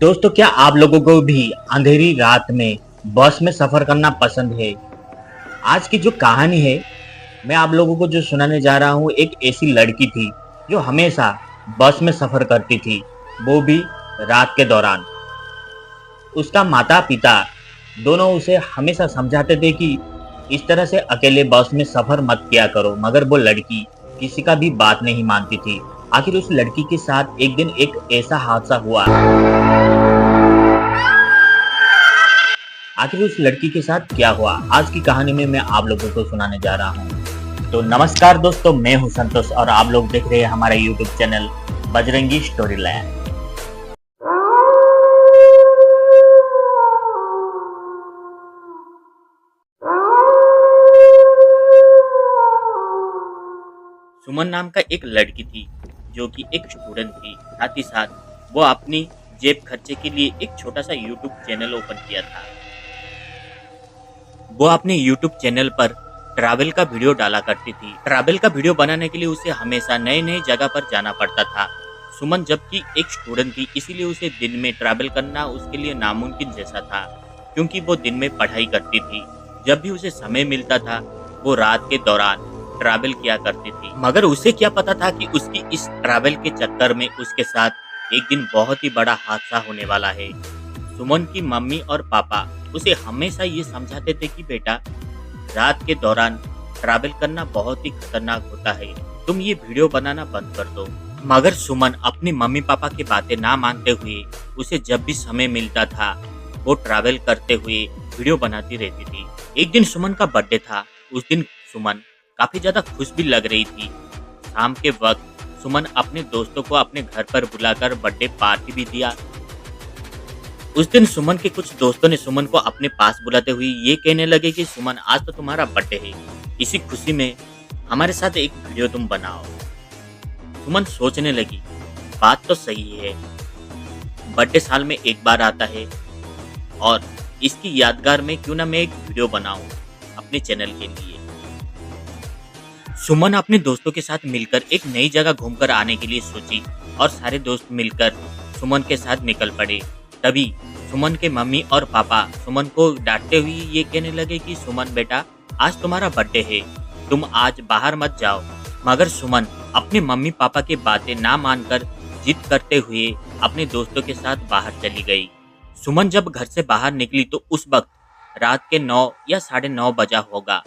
दोस्तों, क्या आप लोगों को भी अंधेरी रात में बस में सफर करना पसंद है? आज की जो कहानी है, मैं आप लोगों को जो सुनाने जा रहा हूँ, एक ऐसी लड़की थी जो हमेशा बस में सफर करती थी, वो भी रात के दौरान। उसका माता पिता दोनों उसे हमेशा समझाते थे कि इस तरह से अकेले बस में सफर मत किया करो, मगर वो लड़की किसी का भी बात नहीं मानती थी। आखिर उस लड़की के साथ एक दिन एक ऐसा हादसा हुआ। आखिर उस लड़की के साथ क्या हुआ, आज की कहानी में मैं आप लोगों को सुनाने जा रहा हूँ। तो नमस्कार दोस्तों, मैं हूँ संतोष और आप लोग देख रहे हैं हमारा YouTube channel Bajrangi story land. Suman नाम का एक लड़की थी जो कि एक स्टूडेंट थी। साथ ही साथ वो अपनी जेब खर्चे के लिए एक छोटा सा यूट्यूब चैनल ओपन किया था। वो अपने यूट्यूब चैनल पर ट्रैवल का वीडियो डाला करती थी। ट्रैवल का वीडियो बनाने के लिए उसे हमेशा नए नए जगह पर जाना पड़ता था। सुमन जबकि एक स्टूडेंट थी, इसीलिए उसे दिन में ट्रैवल करना उसके लिए नामुमकिन जैसा था, क्योंकि वो दिन में पढ़ाई करती थी। जब भी उसे समय मिलता था वो रात के दौरान ट्रैवल किया करती थी। मगर उसे क्या पता था कि उसकी इस ट्रैवल के चक्कर में उसके साथ एक दिन बहुत ही बड़ा हादसा होने वाला है। सुमन की मम्मी और पापा उसे हमेशा ये समझाते थे कि बेटा, रात के दौरान ट्रैवल करना बहुत ही खतरनाक होता है, तुम ये वीडियो बनाना बंद कर दो। मगर सुमन अपनी मम्मी पापा की बातें ना मानते हुए उसे जब भी समय मिलता था वो ट्रैवल करते हुए वीडियो बनाती रहती थी। एक दिन सुमन का बर्थडे था। उस दिन सुमन काफी ज्यादा खुश भी लग रही थी। शाम के वक्त सुमन अपने दोस्तों को अपने घर पर बुलाकर बर्थडे पार्टी भी दिया। उस दिन सुमन के कुछ दोस्तों ने सुमन को अपने पास बुलाते हुए ये कहने लगे कि सुमन, आज तो तुम्हारा बर्थडे है, इसी खुशी में हमारे साथ एक वीडियो तुम बनाओ। सुमन सोचने लगी, बात तो सही है, बर्थडे साल में एक बार आता है और इसकी यादगार में क्यों ना मैं एक वीडियो बनाऊं अपने चैनल के लिए। सुमन अपने दोस्तों के साथ मिलकर एक नई जगह घूमकर आने के लिए सोची और सारे दोस्त मिलकर सुमन के साथ निकल पड़े। तभी सुमन के मम्मी और पापा सुमन को डांटते हुए ये कहने लगे कि सुमन बेटा, आज तुम्हारा बर्थडे है, तुम आज बाहर मत जाओ। मगर सुमन अपने मम्मी पापा की बातें ना मानकर जिद करते हुए अपने दोस्तों के साथ बाहर चली गई। सुमन जब घर से बाहर निकली तो उस वक्त रात के 9 या 9:30 बजा होगा।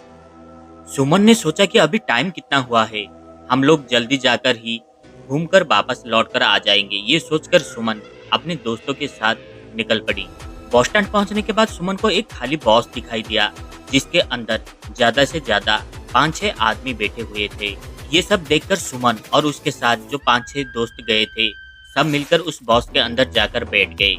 सुमन ने सोचा कि अभी टाइम कितना हुआ है, हम लोग जल्दी जाकर ही घूमकर वापस लौटकर आ जाएंगे। ये सोचकर सुमन अपने दोस्तों के साथ निकल पड़ी। बस स्टैंड पहुंचने के बाद सुमन को एक खाली बस दिखाई दिया, जिसके अंदर ज्यादा से ज्यादा 5-6 आदमी बैठे हुए थे। ये सब देखकर सुमन और उसके साथ जो 5-6 दोस्त गए थे, सब मिलकर उस बस के अंदर जाकर बैठ गए।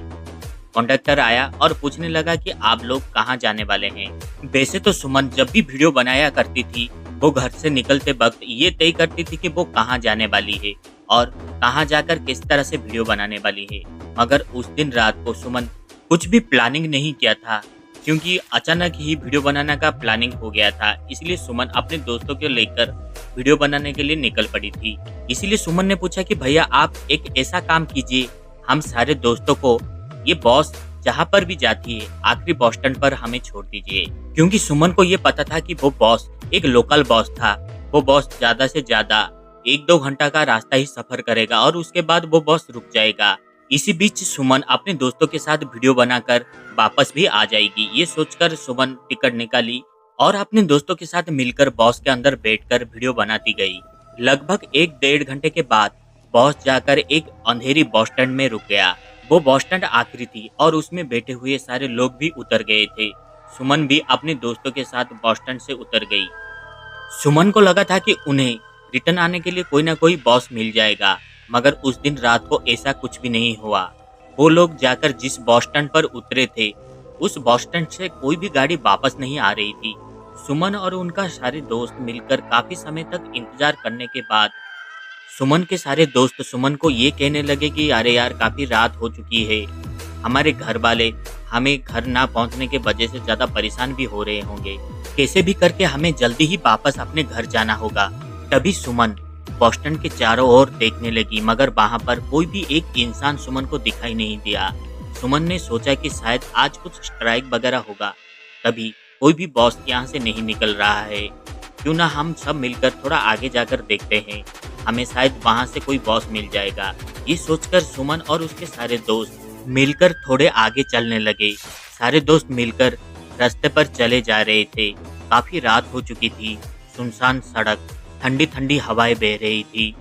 कंडक्टर आया और पूछने लगा कि आप लोग कहाँ जाने वाले हैं। वैसे तो सुमन जब भी वीडियो बनाया करती थी वो घर से निकलते वक्त ये तय करती थी कि वो कहाँ जाने वाली है और कहाँ जाकर किस तरह से वीडियो बनाने वाली है। मगर उस दिन रात को सुमन कुछ भी प्लानिंग नहीं किया था, क्योंकि अचानक ही वीडियो बनाने का प्लानिंग हो गया था। इसलिए सुमन अपने दोस्तों को लेकर वीडियो बनाने के लिए निकल पड़ी थी। इसीलिए सुमन ने पूछा कि भैया, आप एक ऐसा काम कीजिए, हम सारे दोस्तों को ये बस जहाँ पर भी जाती है आखिरी बस स्टैंड पर हमें छोड़ दीजिए। क्योंकि सुमन को ये पता था कि वो बस एक लोकल बस था। वो बस ज्यादा से ज्यादा 1-2 घंटा का रास्ता ही सफर करेगा और उसके बाद वो बस रुक जाएगा। इसी बीच सुमन अपने दोस्तों के साथ वीडियो बनाकर वापस भी आ जाएगी। ये सोचकर सुमन टिकट निकाली और अपने दोस्तों के साथ मिलकर बस के अंदर बैठकर वीडियो बनाती गई। लगभग 1-1.5 घंटे के बाद बस जाकर एक अंधेरी बस स्टैंड में रुक गया। वो बस स्टैंड आखिरी थी और उसमें बैठे हुए सारे लोग भी उतर गए थे। सुमन भी अपने दोस्तों के साथ बस स्टैंड से उतर गई। सुमन को लगा था कि उन्हें रिटर्न आने के लिए कोई ना कोई बस मिल जाएगा, मगर उस दिन रात को ऐसा कुछ भी नहीं हुआ। वो लोग जाकर जिस बस स्टैंड पर उतरे थे उस बस स्टैंड से कोई भी गाड़ी वापस नहीं आ रही थी। सुमन और उनका सारे दोस्त मिलकर काफी समय तक इंतजार करने के बाद सुमन के सारे दोस्त सुमन को ये कहने लगे कि अरे यार, काफी रात हो चुकी है, हमारे घर वाले हमें घर ना पहुंचने के वजह से ज्यादा परेशान भी हो रहे होंगे, कैसे भी करके हमें जल्दी ही वापस अपने घर जाना होगा। तभी सुमन बस स्टैंड के चारों ओर देखने लगी, मगर वहां पर कोई भी एक इंसान सुमन को दिखाई नहीं दिया। सुमन ने सोचा कि शायद आज कुछ स्ट्राइक वगैरह होगा। तभी कोई भी बॉस यहाँ से नहीं निकल रहा है। क्यों ना हम सब मिलकर थोड़ा आगे जाकर देखते हैं, हमें शायद वहाँ से कोई बॉस मिल जाएगा। ये सोचकर सुमन और उसके सारे दोस्त मिलकर थोड़े आगे चलने लगे। सारे दोस्त मिलकर रास्ते पर चले जा रहे थे। काफी रात हो चुकी थी, सुनसान सड़क, ठंडी ठंडी हवाएं बह रही थी।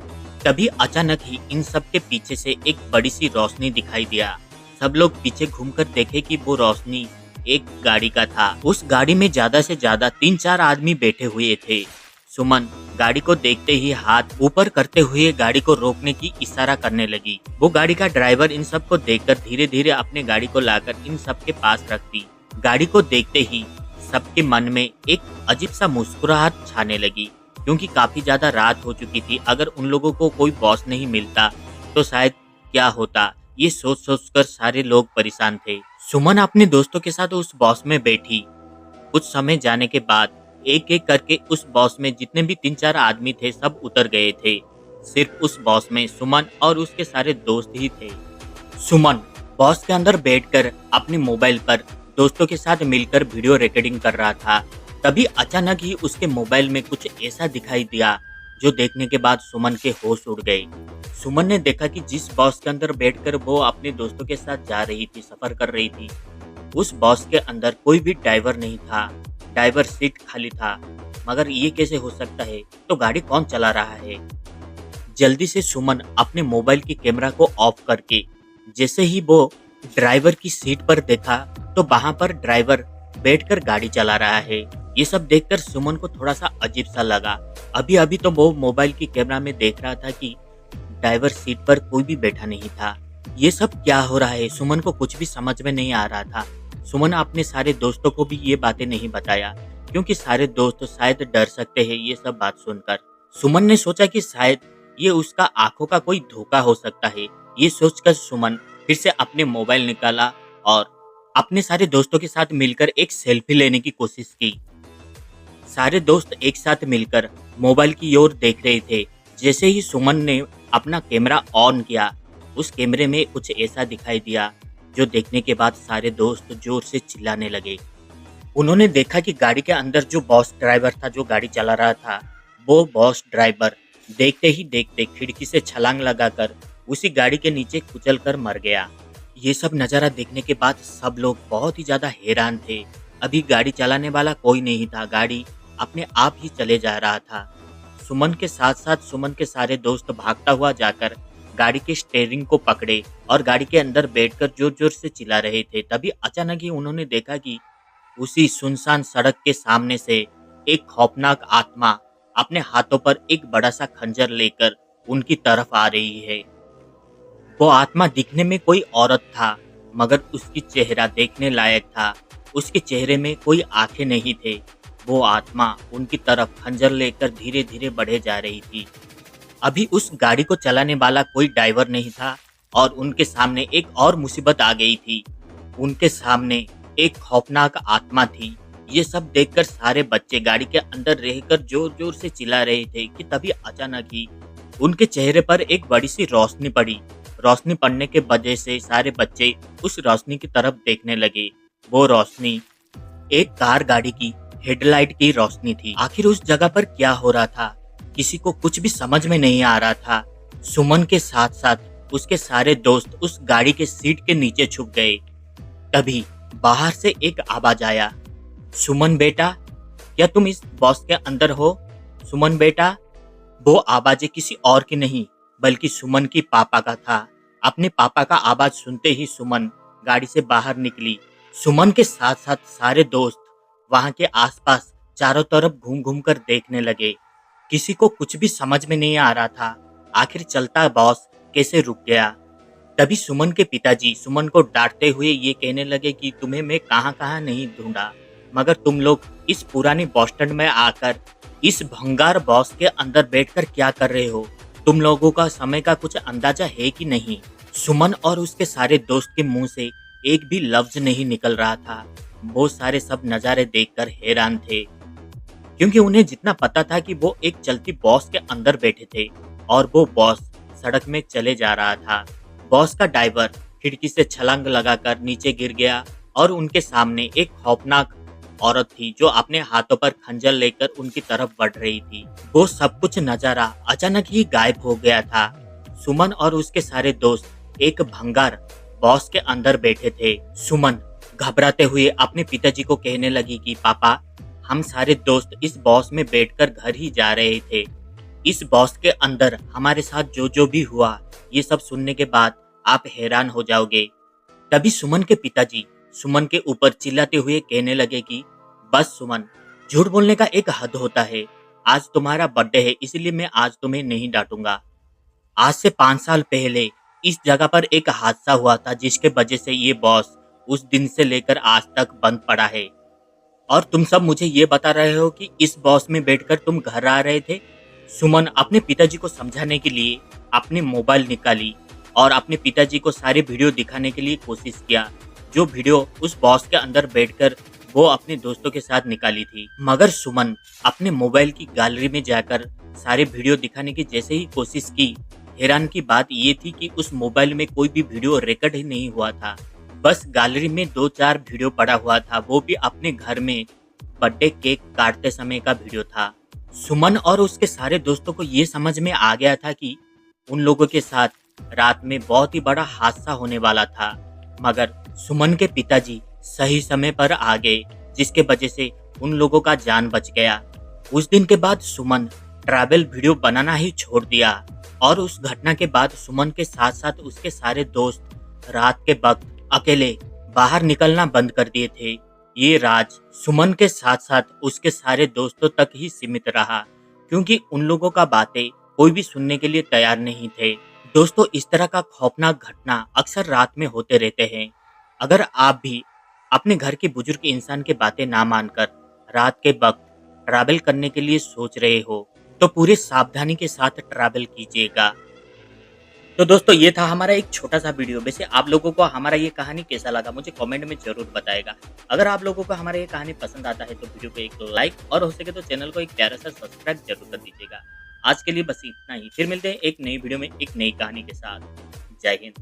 तभी अचानक ही इन सब के पीछे से एक बड़ी सी रोशनी दिखाई दिया। सब लोग पीछे घूमकर देखे कि वो रोशनी एक गाड़ी का था। उस गाड़ी में ज्यादा से ज्यादा 3-4 आदमी बैठे हुए थे। सुमन गाड़ी को देखते ही हाथ ऊपर करते हुए गाड़ी को रोकने की इशारा करने लगी। वो गाड़ी का ड्राइवर इन सब को देखकर धीरे धीरे अपने गाड़ी को लाकर इन सब के पास रख दी। गाड़ी को देखते ही सबके मन में एक अजीब सा मुस्कुराहट छाने लगी, क्योंकि काफी ज्यादा रात हो चुकी थी। अगर उन लोगों को कोई बॉस नहीं मिलता तो शायद क्या होता, ये सोच सोच कर सारे लोग परेशान थे। सुमन अपने दोस्तों के साथ उस बॉस में बैठी। कुछ समय जाने के बाद एक एक करके उस बॉस में जितने भी 3-4 आदमी थे सब उतर गए थे। सिर्फ उस बॉस में सुमन और उसके सारे दोस्त ही थे। सुमन बॉस के अंदर बैठकर अपने मोबाइल पर दोस्तों के साथ मिलकर वीडियो रिकॉर्डिंग कर रहा था। तभी अचानक ही उसके मोबाइल में कुछ ऐसा दिखाई दिया जो देखने के बाद सुमन के होश उड़ गए। सुमन ने देखा कि जिस बॉस के अंदर बैठकर वो अपने दोस्तों के साथ जा रही थी, सफर कर रही थी, उस बॉस के अंदर कोई भी ड्राइवर नहीं था। ड्राइवर सीट खाली था। मगर ये कैसे हो सकता है? तो गाड़ी कौन चला रहा है? जल्दी से सुमन अपने मोबाइल की कैमरा को ऑफ करके जैसे ही वो ड्राइवर की सीट पर देखा तो वहां पर ड्राइवर बैठकर गाड़ी चला रहा है। ये सब देखकर सुमन को थोड़ा सा अजीब सा लगा। अभी अभी तो वो मोबाइल की कैमरा में देख रहा था कि ड्राइवर सीट पर कोई भी बैठा नहीं था। ये सब क्या हो रहा है? सुमन को कुछ भी समझ में नहीं आ रहा था। सुमन अपने सारे दोस्तों को भी ये बातें नहीं बताया, क्योंकि सारे दोस्त शायद डर सकते हैं ये सब बात सुनकर। सुमन ने सोचा कि शायद ये उसका आंखों का कोई धोखा हो सकता है। ये सोचकर सुमन फिर से अपने मोबाइल निकाला और अपने सारे दोस्तों के साथ मिलकर एक सेल्फी लेने की कोशिश की। सारे दोस्त एक साथ मिलकर मोबाइल की ओर देख रहे थे। जैसे ही सुमन ने अपना कैमरा ऑन किया, उस कैमरे में कुछ ऐसा दिखाई दिया जो देखने के बाद सारे दोस्त जोर से चिल्लाने लगे। उन्होंने देखा कि गाड़ी के अंदर जो बॉस ड्राइवर था, जो गाड़ी चला रहा था, वो बॉस ड्राइवर देखते ही देखते खिड़की से छलांग लगाकर उसी गाड़ी के नीचे कुचल कर मर गया। ये सब नज़ारा देखने के बाद सब लोग बहुत ही ज़्यादा हैरान थे। अभी गाड़ी चलाने वाला कोई नहीं था, गाड़ी अपने आप ही चले जा रहा था। सुमन के साथ साथ सुमन के सारे दोस्त भागता हुआ जाकर गाड़ी के स्टीयरिंग को पकड़े और गाड़ी के अंदर बैठकर जोर जोर से चिल्ला रहे थे। तभी अचानक ही उन्होंने देखा कि उसी सुनसान सड़क के सामने से एक खौफनाक आत्मा अपने हाथों पर एक बड़ा सा खंजर लेकर उनकी तरफ आ रही है। वो आत्मा दिखने में कोई औरत था, मगर उसकी चेहरा देखने लायक था। उसके चेहरे में कोई आंखें नहीं थे। वो आत्मा उनकी तरफ खंजर लेकर धीरे धीरे बढ़े जा रही थी। अभी उस गाड़ी को चलाने वाला कोई ड्राइवर नहीं था और उनके सामने एक और मुसीबत आ गई थी। उनके सामने एक खौफनाक आत्मा थी। ये सब देखकर सारे बच्चे गाड़ी के अंदर रहकर जोर जोर से चिल्ला रहे थे कि तभी अचानक ही उनके चेहरे पर एक बड़ी सी रोशनी पड़ी। रोशनी पड़ने के वजह से सारे बच्चे उस रोशनी की तरफ देखने लगे। वो रोशनी एक कार गाड़ी की हेडलाइट की रोशनी थी। आखिर उस जगह पर क्या हो रहा था, किसी को कुछ भी समझ में नहीं आ रहा था। सुमन के साथ साथ उसके सारे दोस्त उस गाड़ी के सीट के नीचे छुप गए। तभी बाहर से एक आवाज आया, सुमन बेटा, क्या तुम इस बॉस के अंदर हो? सुमन बेटा। वो आवाज किसी और की नहीं बल्कि सुमन की पापा का था। अपने पापा का आवाज सुनते ही सुमन गाड़ी से बाहर निकली। सुमन के साथ साथ सारे दोस्त वहां के आसपास चारों तरफ घूम घूम कर देखने लगे। किसी को कुछ भी समझ में नहीं आ रहा था, आखिर चलता बॉस कैसे रुक गया। तभी सुमन के पिताजी सुमन को डांटते हुए ये कहने लगे कि तुम्हें मैं कहां कहां नहीं ढूंढा, मगर तुम लोग इस पुरानी बस स्टैंड में आकर इस भंगार बॉस के अंदर बैठकर क्या कर रहे हो? तुम लोगों का समय का कुछ अंदाजा है कि नहीं? सुमन और उसके सारे दोस्त के मुंह से एक भी लफ्ज नहीं निकल रहा था। वो सारे सब नज़ारे देखकर हैरान थे, क्योंकि उन्हें जितना पता था कि वो एक चलती बॉस के अंदर बैठे थे और वो बॉस सड़क में चले जा रहा था। बॉस का ड्राइवर खिड़की से छलांग लगाकर नीचे गिर गया और उनके सामने एक खौफनाक औरत थी जो अपने हाथों पर खंजर लेकर उनकी तरफ बढ़ रही थी। वो सब कुछ नजारा अचानक ही गायब हो गया था। सुमन और उसके सारे दोस्त एक भंगार बॉस के अंदर बैठे थे। सुमन घबराते हुए अपने पिताजी को कहने लगी कि पापा, हम सारे दोस्त इस बॉस में बैठकर घर ही जा रहे थे। इस बॉस के अंदर हमारे साथ जो जो भी हुआ, ये सब सुनने के बाद आप हैरान हो जाओगे। तभी सुमन के पिताजी सुमन के ऊपर चिल्लाते हुए कहने लगे कि बस सुमन, झूठ बोलने का एक हद होता है। आज तुम्हारा बर्थडे है, इसलिए मैं आज तुम्हें नहीं डांटूंगा। आज से 5 साल पहले इस जगह पर एक हादसा हुआ था जिसके वजह से ये बॉस उस दिन से लेकर आज तक बंद पड़ा है। और तुम सब मुझे ये बता रहे हो कि इस बॉस में बैठकर तुम घर आ रहे थे। सुमन अपने पिताजी को समझाने के लिए अपने मोबाइल निकाली और अपने पिताजी को सारे वीडियो दिखाने के लिए कोशिश किया, जो वीडियो उस बॉस के अंदर बैठकर वो अपने दोस्तों के साथ निकाली थी। मगर सुमन अपने मोबाइल की गैलरी में जाकर सारे वीडियो दिखाने की जैसे ही कोशिश की, हैरान की बात ये थी कि उस मोबाइल में कोई भी वीडियो रिकॉर्ड ही नहीं हुआ था। बस गैलरी में 2-4 वीडियो पड़ा हुआ था, वो भी अपने घर में बर्थडे केक काटते समय का वीडियो था। सुमन और उसके सारे दोस्तों को ये समझ में आ गया था कि उन लोगों के साथ रात में बहुत ही बड़ा हादसा होने वाला था। मगर सुमन के पिताजी सही समय पर आ गए, जिसके वजह से उन लोगों का जान बच गया। उस दिन के बाद सुमन ट्रैवल वीडियो बनाना ही छोड़ दिया और उस घटना के बाद सुमन के साथ साथ उसके सारे दोस्त रात के वक्त अकेले बाहर निकलना बंद कर दिए थे। ये राज सुमन के साथ साथ उसके सारे दोस्तों तक ही सीमित रहा, क्योंकि उन लोगों का बातें कोई भी सुनने के लिए तैयार नहीं थे। दोस्तों, इस तरह का खौफनाक घटना अक्सर रात में होते रहते हैं। अगर आप भी अपने घर के बुजुर्ग इंसान की बातें ना मानकर रात के वक्त ट्रैवल करने के लिए सोच रहे हो, तो पूरी सावधानी के साथ ट्रैवल कीजिएगा। तो दोस्तों, ये था हमारा एक छोटा सा वीडियो। वैसे आप लोगों को हमारा ये कहानी कैसा लगा मुझे कमेंट में जरूर बताएगा। अगर आप लोगों को हमारा ये कहानी पसंद आता है तो वीडियो को एक लाइक और हो सके तो चैनल को एक प्यारा सा सब्सक्राइब जरूर कर दीजिएगा। आज के लिए बस इतना ही, फिर मिलते हैं एक नई वीडियो में एक नई कहानी के साथ। जय हिंद।